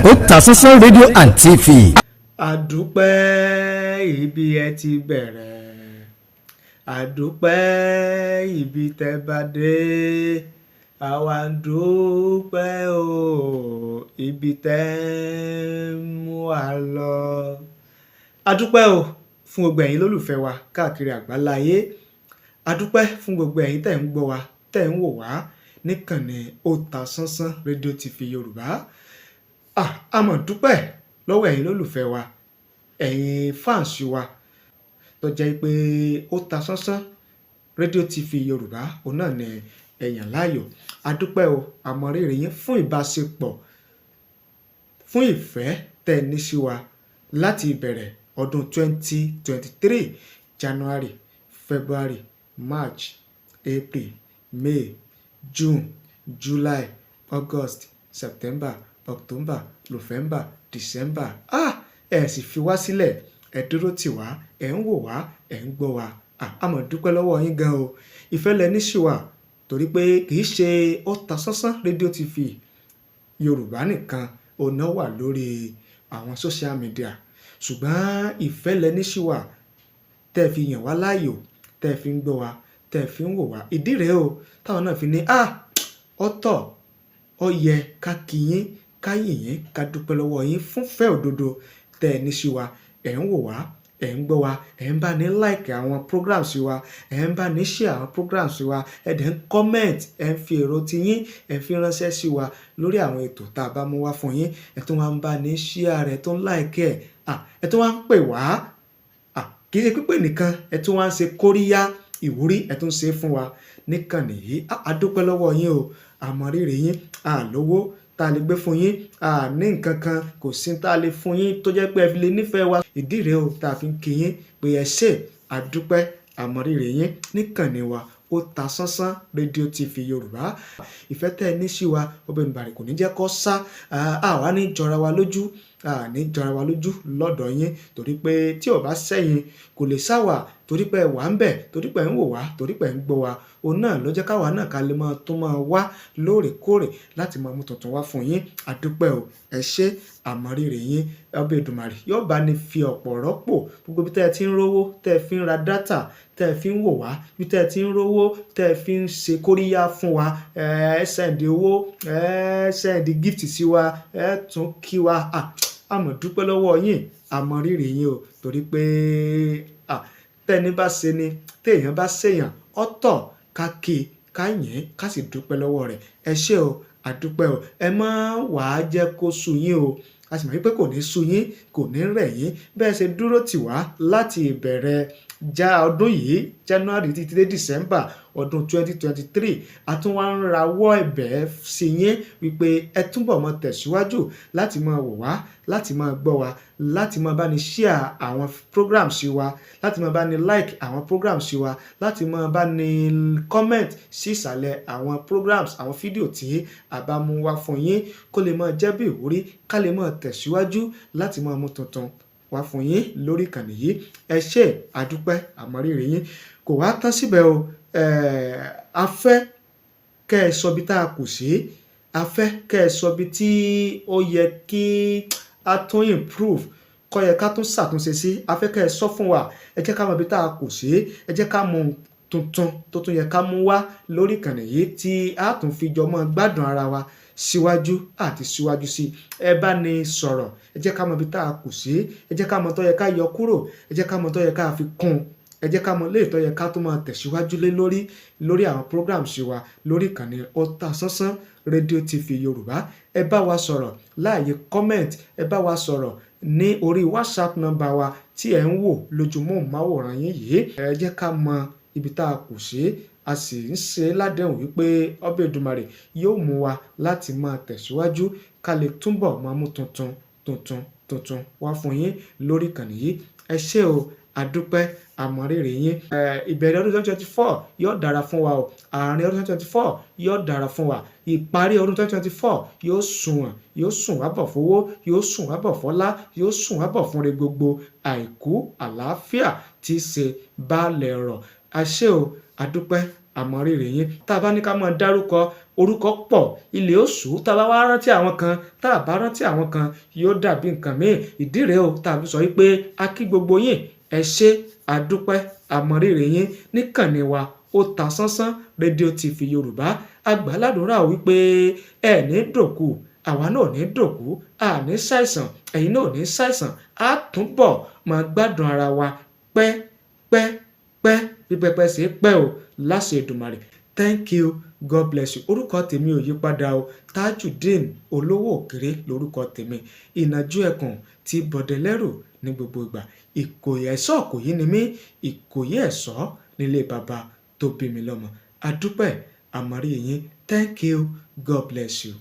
Otasansan rédíò and TV. àdúpẹ́ ibi ẹ ti bẹ̀rẹ̀, àdúpẹ́ ibi tẹ́ bá dé, àwa ń dúpẹ́ o ibi tẹ́ ń mú wa lọ. àdúpẹ́ o fún gbogbo ẹ̀yin lólùfẹ́ wa káàkiri àgbáláyé, àdúpẹ́ fún gbogbo ẹ̀yin tẹ́ ń gbọ́ wa tẹ́ ń wò wá níkànnì Otasansan rédíò TV Yorùbá. A mọ̀ dúpẹ́ lọ́wọ́ ẹ̀yin lólùfẹ́ wa, ẹ̀yin fáǹsì wa tó jẹ́ pé Otasansan rédíò TV Yorùbá òun náà ni ẹ̀yàn láàyò. Adúpẹ́ o, àmọ̀rírì yín fún ìbáṣepọ̀, fún ìfẹ́ tẹ́ ní sí wa láti ìbẹ̀rẹ̀ ọdún 2023 January, February, March, April, May, June, July, August, September, October, November, December. Ẹ sì fi wá sílẹ̀, ẹ dúró tì wá, ẹ ń wò wá, ẹ ń gbọ́ wá. A mọ̀ dúpẹ́ lọ́wọ́ yín gan o. Ìfẹ́ lẹ ní sí wa torí pé kì í ṣe Otasansan rédíò TV Yorùbá nìkan ọ̀nà wà lórí àwọn social media, ṣùgbọ́n ìfẹ́ lẹ ní sí wa tẹ́ fi yàn wá láàyò, tẹ́ fi ń gbọ́ wá, tẹ́ fi ń wò wá. Ìdí rèé o táwọn náà fi ní ọ̀tọ̀ ó yẹ ká kí yín, ká yìn yín, ká dúpẹ́ lọ́wọ́ yín fún fẹ́ òdodo tẹ́ ní sí wa. Ẹ̀ ń wò wá, ẹ̀ ń gbọ́ wa, ẹ̀ ń bá ní like àwọn programs wa, ẹ̀ ń bá ní share àwọn programs wa, ẹ̀ dẹ̀ ń comment, ẹ̀ ń fi èrò ti yín, ẹ̀ fi ránṣẹ́ sí wa lórí àwọn ètò tá a bá mú wá fún yín. Ẹ̀ tún wá ń bá ní share rẹ̀, tó ń like ẹ̀ tún wá ń pè wá. Kì í ṣe pípé nìkan, ẹ̀ tún wá ń ṣe kóríyá ìwúrí, ẹ̀ tún ṣe fún wa níkànnì yìí. A dúpẹ́ lọ́wọ́ yín o, àmọ̀rírì yín. Lówó tá a lè gbé fún yín, ní nǹkan kan kò sí tá a lè fún yín tó jẹ́ pé ẹ fi lè nífẹ̀ẹ́ wa. Ìdí rèé o tá a fi ń kí yín pé ẹ ṣé, àdúpẹ́ àmọ̀rírì yín níkànnì wa Otasansan rédíò TV Yorùbá. Ìfẹ́ tẹ́ ẹ ní sí wa ọbẹ̀ ìbàrè kò ní jẹ́ kó sá. Àwa ní jọra wa lójú, ní jọra wa lójú lọ́dọ̀ yín torí pé tí ò bá sẹ́yìn kò lè sáwà, torí pé ẹ wà ń bẹ̀, torí pé ẹ ń wò wá, torí pé ẹ ń gbọ́ wa. Òun náà ló jẹ́ káwa náà ká lè máa tún máa wá lóòrèkóòrè láti máa mú tuntun wá fún yín. Àdúpẹ́ o, ẹ ṣé, àmọ̀rírì yín. Ọba Èdùmàrè yóò bá ní fi ọ̀pọ̀ rọ́pò gbogbo bí tẹ́ ẹ ti ń rówó, tẹ́ ẹ fi ń ra dátà, tẹ́ ẹ fi ń wò wá, bí tẹ́ ẹ ti ń rówó, tẹ́ ẹ fi ń ṣe kóríyá fún wa. Ẹ sẹ́ǹdì owó, ẹ sẹ́ǹdì gift sí wa, ẹ tún kí wa. A mọ̀ dúpẹ́ lọ́wọ́ yín, àmọ̀rírì yín o torí pé tẹ́ni bá ṣe ni, téèyàn bá ṣèyàn ọ̀tọ̀ ká kí, ká yìn, ká sì dúpẹ́ lọ́wọ́ rẹ̀. Ẹ ṣé o, àdúpẹ́ o. Ẹ má wàá jẹ́ kó sú yín o. A sì mọ̀ wípé kò ní sú yín, kò ní rẹ̀ yín. Bẹ́ẹ̀ ṣe dúró tì wá láti ìbẹ̀rẹ̀ ọdún yìí January títí dé December ọdún 2023. A tún wá ń rawọ́ ẹ̀bẹ̀ sí yín wípé ẹ túbọ̀ máa tẹ̀síwájú láti máa wò wá, láti máa gbọ́ wa, láti máa bá ní share àwọn programs wa, láti máa bá ní like àwọn programs wa, láti máa bá ní comment sí ìsàlẹ̀ àwọn programs, àwọn fídíò tí a bá mú wá fún yín kó lè máa jẹ́ bí ìwúrí, ká lè máa tẹ̀síwájú láti máa mú tuntun wá fún yín lórí ìkànnì yìí. Ẹ ṣé, àdúpẹ́ àmọ̀rírì yín. Kò wá tán síbẹ̀ o. A fẹ́ kẹ́ ẹ sọ bí tá a kù sí, a fẹ́ kẹ́ ẹ sọ bí tí ó yẹ kí a tún improve, kó yẹ ká tún ṣàtúnṣe sí. A fẹ́ kẹ́ ẹ sọ fún wa, ẹ jẹ́ ká mọ bí tá a kù sí, ẹ jẹ́ ká mọ tuntun tó tún yẹ ká mú wá lórí ìkànnì yìí tí a tún fi jọ mọ́ gbádùn ara wa síwájú àti síwájú sí. Ẹ bá ní sọ̀rọ̀, ẹ jẹ́ ká mọ bí tá a kù sí, ẹ jẹ́ ká mọ tó yẹ ká yọ kúrò, ẹ jẹ́ ká mọ tó yẹ ká fi kún, ẹ jẹ́ ká mọ léè tó yẹ ká tó máa tẹ̀síwájú lé lórí àwọn programs wa lórí ìkànnì Otasansan rédíò TV Yorùbá. Ẹ bá wa sọ̀rọ̀ láàyè comment, ẹ bá wa sọ̀rọ̀ ní orí WhatsApp number wa tí ẹ ń wò lójúmọ́-máwòrán yín yìí. Ẹ jẹ́ ká mọ ibi tá a kù sí. A sì ń ṣe ládẹ́hùn wípé Ọba Èdùmàrè yóò mú wa láti máa tẹ̀síwájú ká lè túbọ̀ máa mú tuntun wá fún yín lórí ìkànnì yìí. Ẹ ṣé o, àdúpẹ́ àmọ̀rírì yín. Ìbẹ̀rẹ̀ ọdún 2024 yóò dára fún wa o. Àárín ọdún 2024 yóò dára fún wa. Ìparí ọdún 2024 yóò sunwọ̀n, yóò sùn wá bọ̀ fowó, yóò sùn wá bọ̀ fọ́lá, yóò sùn wá bọ̀ fúnre gbogbo, àìkú àlàáfíà tí í ṣe baálẹ̀ ọrọ̀. A ṣé o, àdúpẹ́ àmọ̀rírì yín. Tá a bá ní ká máa dárúkọ orúkọ pọ̀ ilé oṣù, tá a bá wá rántí àwọn kan tá a bá rántí àwọn kan yóò dàbí nǹkan míì. Ìdí rèé o tá a fi sọ wípé a kí gbogbo yín ẹ ṣé àdúpẹ́ àmọ̀rírì yín níkànnì wa Otasansan rédíò TV Yorùbá. Àgbàládùúrà wípé ẹ ní dòkú àwa náà ò ní dòkú àní ṣàìsàn ẹ̀yin náà ò ní ṣàìsàn á túnbọ̀ máa gbádùn ara wa pẹ́ pẹ́ pẹ́ bí pẹpẹ ṣe pẹ́ o láṣẹ Èdùmàrè. Thank you, God bless you. Orúkọ tèmi ò yí padà o, Tajudeen olówó òkèrè lórúkọ tèmi. Ìnàjú ẹkùn ti bọ̀dẹ̀lẹ́rù ní gbogbo ìgbà. Ìkòyí ẹ̀ṣọ́ Ìkòyí ni mí, Ìkòyí ẹ̀ṣọ́ nílé bàbá tó bí mi lọ́mọ. Àdúpẹ́ àmọ̀rírì yín. Thank you, God bless you.